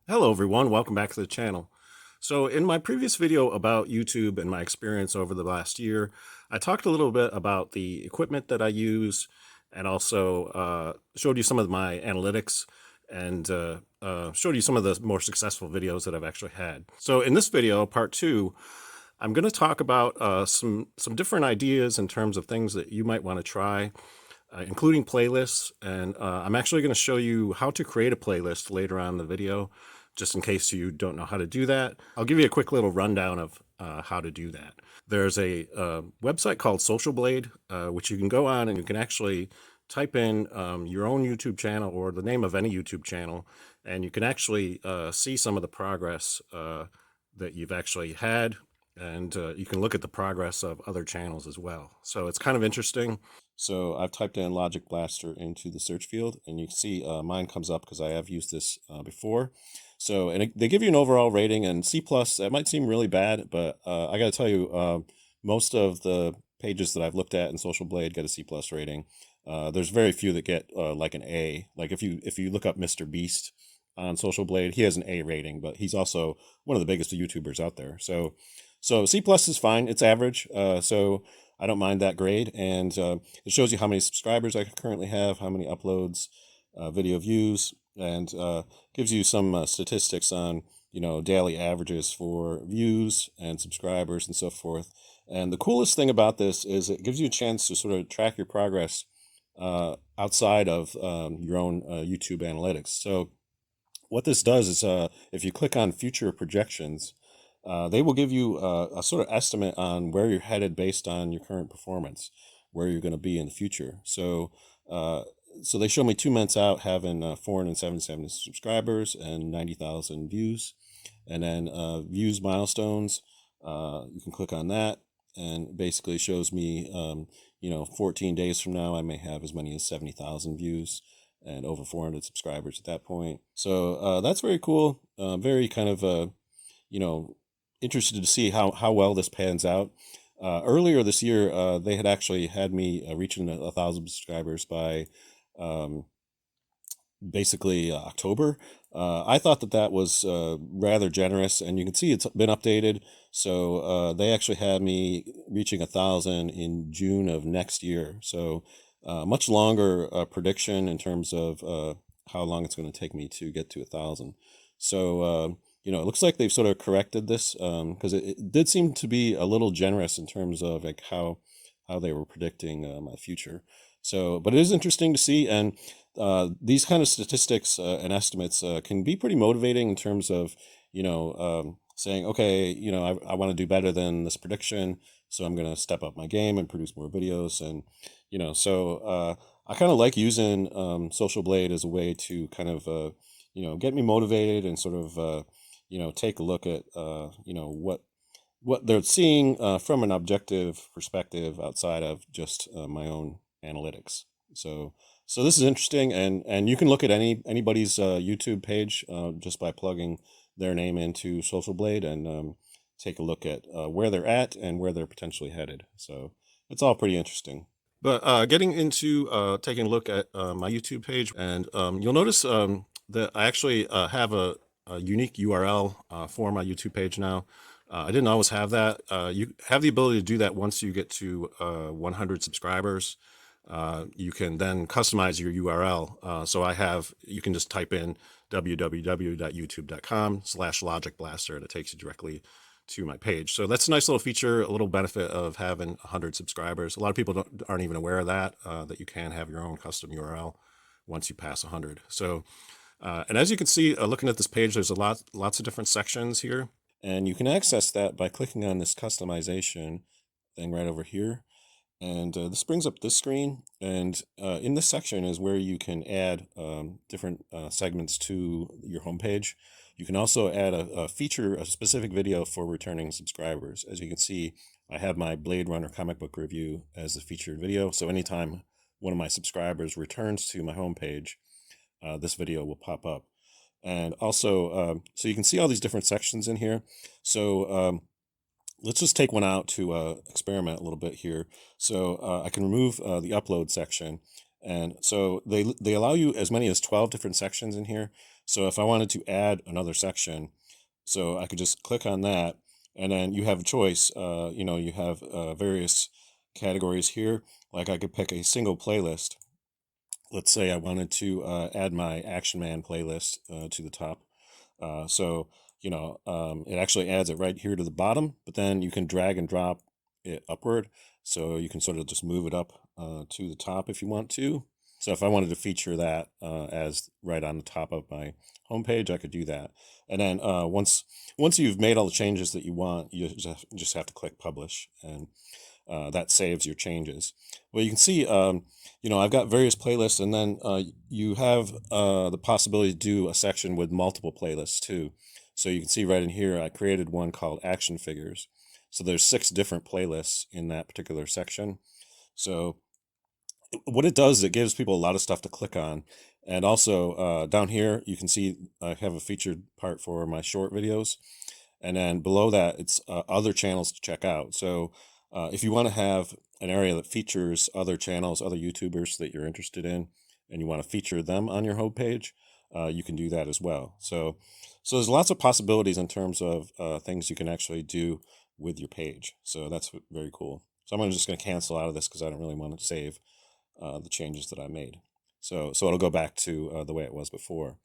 Hello everyone, welcome back to the channel. So in my previous video about YouTube and my experience over the last year, I talked a little bit about the equipment that I use and also showed you some of my analytics and showed you some of the more successful videos that I've actually had. So in this video, part two, I'm going to talk about some different ideas in terms of things that you might want to try, including playlists. And I'm actually going to show you how to create a playlist later on in the video, just in case you don't know how to do that. I'll give you a quick little rundown of how to do that. There's a website called Social Blade, which you can go on and you can actually type in your own YouTube channel or the name of any YouTube channel, and you can actually see some of the progress that you've actually had, and you can look at the progress of other channels as well. So it's kind of interesting. So I've typed in Logic Blaster into the search field, and you can see mine comes up because I have used this before. So, and they give you an overall rating, and C+, that might seem really bad, but I got to tell you, most of the pages that I've looked at in Social Blade get a C+ rating. There's very few that get like an A. Like if you look up Mr. Beast on Social Blade, he has an A rating, but he's also one of the biggest YouTubers out there. So C+ is fine. It's average. So I don't mind that grade, and it shows you how many subscribers I currently have, how many uploads, video views, and gives you some statistics on daily averages for views and subscribers and so forth. And the coolest thing about this is it gives you a chance to sort of track your progress outside of your own YouTube analytics. So what this does is if you click on future projections, they will give you a sort of estimate on where you're headed based on your current performance, where you're going to be in the future. So they show me 2 months out having 477 subscribers and 90,000 views. And then views milestones, you can click on that, and basically shows me, 14 days from now, I may have as many as 70,000 views and over 400 subscribers at that point. So that's very cool. Very kind of, interested to see how well this pans out. Earlier this year, they had actually had me reaching 1,000 subscribers by basically October. I thought that was rather generous, and you can see it's been updated. So they actually had me reaching 1,000 in June of next year. So much longer prediction in terms of how long it's going to take me to get to 1,000. So it looks like they've sort of corrected this because it did seem to be a little generous in terms of like how they were predicting my future. So, but it is interesting to see, and these kind of statistics and estimates can be pretty motivating in terms of saying, okay, I want to do better than this prediction, so I'm going to step up my game and produce more videos, and so I kind of like using Social Blade as a way to kind of get me motivated and sort of take a look at what they're seeing from an objective perspective outside of just my own analytics. So this is interesting, and you can look at anybody's YouTube page just by plugging their name into Social Blade and take a look at where they're at and where they're potentially headed. So it's all pretty interesting. But getting into taking a look at my YouTube page, and you'll notice that I actually have a unique URL for my YouTube page now. I didn't always have that. You have the ability to do that once you get to 100 subscribers. You can then customize your URL. So you can just type in www.youtube.com/logicblaster, and it takes you directly to my page. So that's a nice little feature, a little benefit of having 100 subscribers. A lot of people aren't even aware of that, that you can have your own custom URL once you pass 100. So, and as you can see, looking at this page, there's lots of different sections here. And you can access that by clicking on this customization thing right over here. And this brings up this screen, and in this section is where you can add different segments to your homepage. You can also add a specific video for returning subscribers. As you can see, I have my Blade Runner comic book review as a featured video. So anytime one of my subscribers returns to my homepage, this video will pop up. And also, so you can see all these different sections in here. So let's just take one out to experiment a little bit here. So I can remove the upload section. And so they allow you as many as 12 different sections in here. So if I wanted to add another section, so I could just click on that, and then you have a choice. You have various categories here. Like I could pick a single playlist. Let's say I wanted to add my Action Man playlist to the top. It actually adds it right here to the bottom, but then you can drag and drop it upward. So you can sort of just move it up to the top if you want to. So if I wanted to feature that as right on the top of my homepage, I could do that. And then once you've made all the changes that you want, you just have to click publish, and that saves your changes. Well, you can see, I've got various playlists, and then you have the possibility to do a section with multiple playlists too. So you can see right in here, I created one called Action Figures. So there's 6 different playlists in that particular section. So what it does is it gives people a lot of stuff to click on. And also down here, you can see I have a featured part for my short videos. And then below that, it's other channels to check out. So if you want to have an area that features other channels, other YouTubers that you're interested in, and you want to feature them on your homepage, you can do that as well. So there's lots of possibilities in terms of things you can actually do with your page. So that's very cool. So I'm just going to cancel out of this because I don't really want to save the changes that I made. So it'll go back to the way it was before.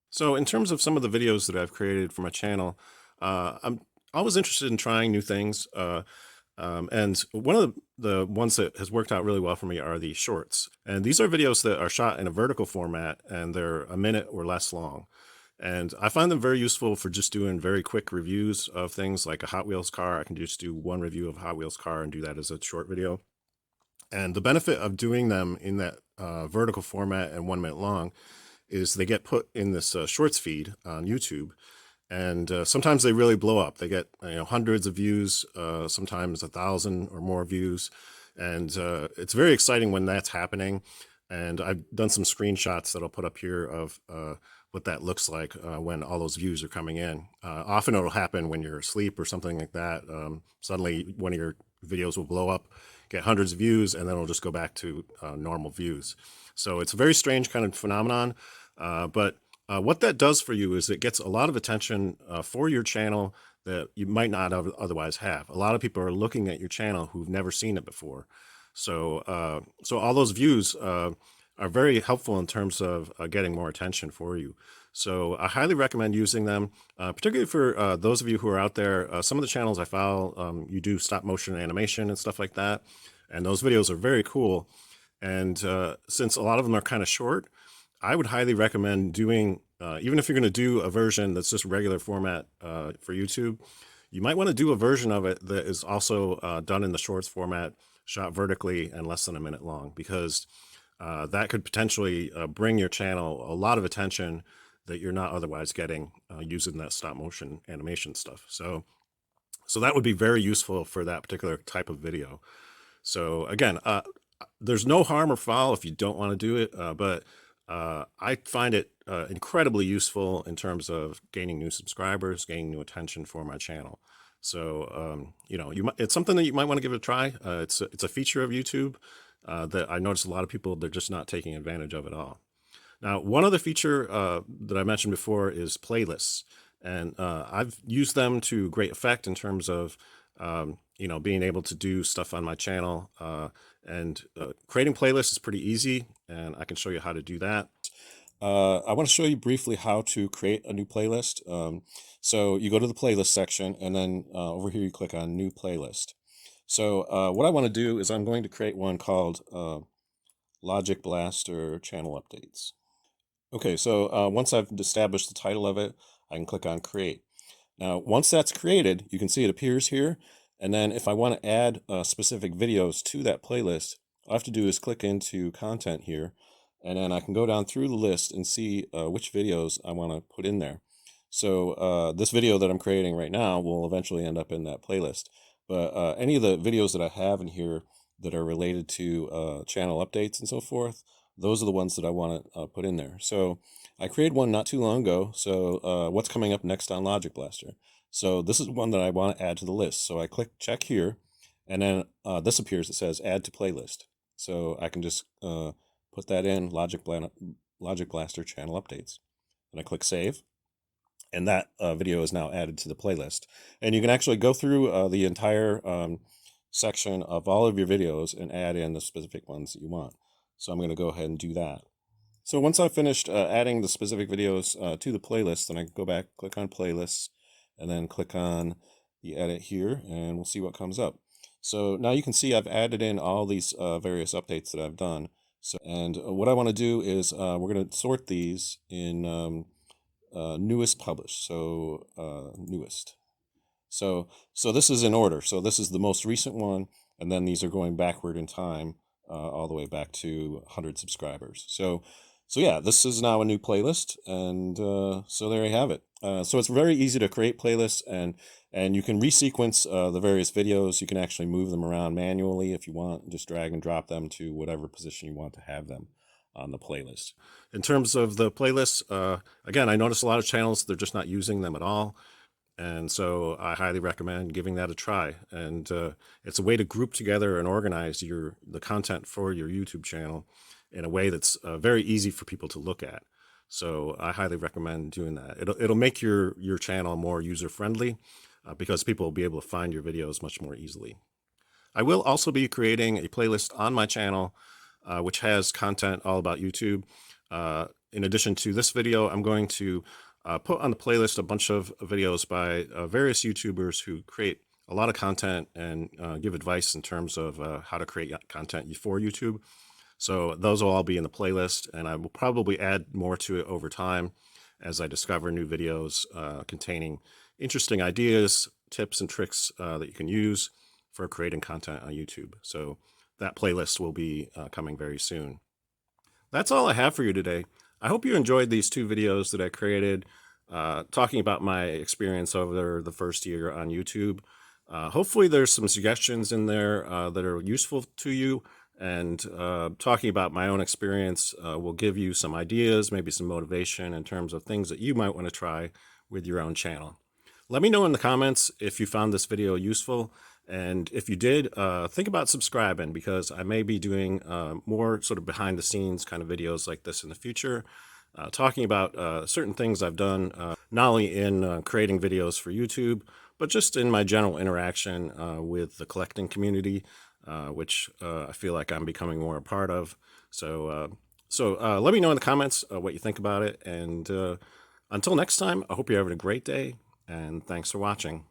So in terms of some of the videos that I've created for my channel, I'm always interested in trying new things. And one of the ones that has worked out really well for me are the shorts. And these are videos that are shot in a vertical format, and they're a minute or less long. And I find them very useful for just doing very quick reviews of things like a Hot Wheels car. I can just do one review of a Hot Wheels car and do that as a short video. And the benefit of doing them in that vertical format and 1 minute long is they get put in this shorts feed on YouTube. And sometimes they really blow up. They get hundreds of views, sometimes 1,000 or more views. And it's very exciting when that's happening. And I've done some screenshots that I'll put up here of what that looks like when all those views are coming in. Often it'll happen when you're asleep or something like that. Suddenly one of your videos will blow up, get hundreds of views, and then it'll just go back to normal views. So it's a very strange kind of phenomenon. But what that does for you is it gets a lot of attention for your channel that you might not otherwise have. A lot of people are looking at your channel who've never seen it before. So all those views are very helpful in terms of getting more attention for you. So I highly recommend using them, particularly for those of you who are out there. Some of the channels I follow, you do stop motion animation and stuff like that. And those videos are very cool. And since a lot of them are kind of short, I would highly recommend doing, even if you're going to do a version that's just regular format for YouTube, you might want to do a version of it that is also done in the shorts format, shot vertically and less than a minute long, because that could potentially bring your channel a lot of attention that you're not otherwise getting using that stop motion animation stuff. So that would be very useful for that particular type of video. So again, there's no harm or foul if you don't want to do it, but I find it incredibly useful in terms of gaining new subscribers, gaining new attention for my channel. So, it's something that you might want to give it a try. It's a feature of YouTube that I notice a lot of people, they're just not taking advantage of at all. Now, one other feature that I mentioned before is playlists. And I've used them to great effect in terms of, being able to do stuff on my channel. And creating playlists is pretty easy, and I can show you how to do that. I want to show you briefly how to create a new playlist. So you go to the playlist section, and then over here you click on New Playlist. So what I want to do is I'm going to create one called Logic Blaster Channel Updates. Okay, so once I've established the title of it, I can click on Create. Now, once that's created, you can see it appears here. And then if I want to add specific videos to that playlist, all I have to do is click into Content here. And then I can go down through the list and see which videos I want to put in there. So this video that I'm creating right now will eventually end up in that playlist. But any of the videos that I have in here that are related to channel updates and so forth, those are the ones that I want to put in there. So I created one not too long ago. So what's coming up next on Logic Blaster? So this is one that I want to add to the list. So I click check here, and then this appears that says add to playlist. So I can just put that in Logic Blaster channel updates. and I click save. And that video is now added to the playlist. And you can actually go through the entire section of all of your videos and add in the specific ones that you want. So I'm going to go ahead and do that. So once I've finished adding the specific videos to the playlist, then I can go back, click on playlists, and then click on the edit here, and we'll see what comes up. So now you can see I've added in all these various updates that I've done. And what I want to do is we're going to sort these in newest published, so newest. So this is in order. So this is the most recent one, and then these are going backward in time all the way back to 100 subscribers. So yeah, this is now a new playlist, and so there you have it. So it's very easy to create playlists, and you can resequence the various videos. You can actually move them around manually if you want. Just drag and drop them to whatever position you want to have them on the playlist. In terms of the playlists, again, I notice a lot of channels, they're just not using them at all. And so I highly recommend giving that a try. And it's a way to group together and organize the content for your YouTube channel in a way that's very easy for people to look at. So I highly recommend doing that. It'll make your channel more user-friendly because people will be able to find your videos much more easily. I will also be creating a playlist on my channel which has content all about YouTube. In addition to this video, I'm going to put on the playlist a bunch of videos by various YouTubers who create a lot of content and give advice in terms of how to create content for YouTube. So those will all be in the playlist, and I will probably add more to it over time as I discover new videos containing interesting ideas, tips, and tricks that you can use for creating content on YouTube. So that playlist will be coming very soon. That's all I have for you today. I hope you enjoyed these two videos that I created talking about my experience over the first year on YouTube. Hopefully there's some suggestions in there that are useful to you, and talking about my own experience will give you some ideas, maybe some motivation in terms of things that you might want to try with your own channel. Let me know in the comments if you found this video useful, and if you did, think about subscribing, because I may be doing more sort of behind the scenes kind of videos like this in the future, talking about certain things I've done, not only in creating videos for YouTube, but just in my general interaction with the collecting community, which I feel like I'm becoming more a part of. So let me know in the comments what you think about it, and until next time, I hope you're having a great day, and thanks for watching.